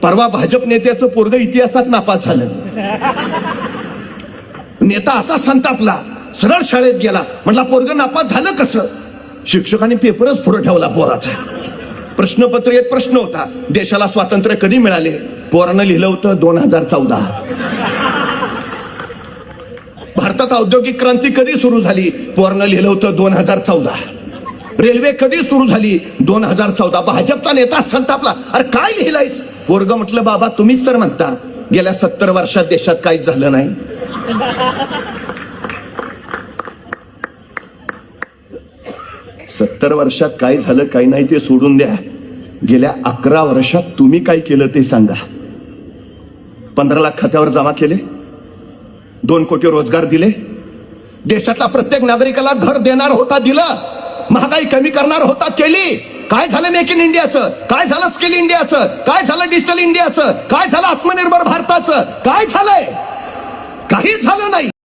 परवा भाजप नेत्याचं पोरग इतिहासात नापास झालं. नेता असा संतापला, सरळ शाळेत गेला, म्हटला पोरग नापास झालं कसं? शिक्षकांनी पेपरच पुढे ठेवला पोराचा. प्रश्नपत्रिकेत प्रश्न होता, देशाला स्वातंत्र्य कधी मिळाले? पोरानं लिहिलं होतं 2014. भारतात औद्योगिक क्रांती कधी सुरू झाली? पोरानं लिहिलं होतं 2014. रेल्वे कधी सुरू झाली? 2014. भाजपचा नेता संतापला, अरे काय लिहिलायस? पोरग म्हटलं, बाबा तुम्हीच तर म्हणता गेल्या 70 वर्षात देशात काहीच झालं नाही. सत्तर वर्षात काय झालं काही नाही ते सोडून द्या, गेल्या 11 वर्षात तुम्ही काय केलं ते सांगा. 15 लाख खात्यावर जमा केले, 2 कोटी रोजगार दिले, देशातल्या प्रत्येक नागरिकाला घर देणार होता दिलं, महागाई कमी करणार होता केली. काय झालं मेक इन इंडियाचं? काय झालं स्किल इंडियाचं? काय झालं डिजिटल इंडियाचं? काय झालं आत्मनिर्भर भारताचं? काय झालंय?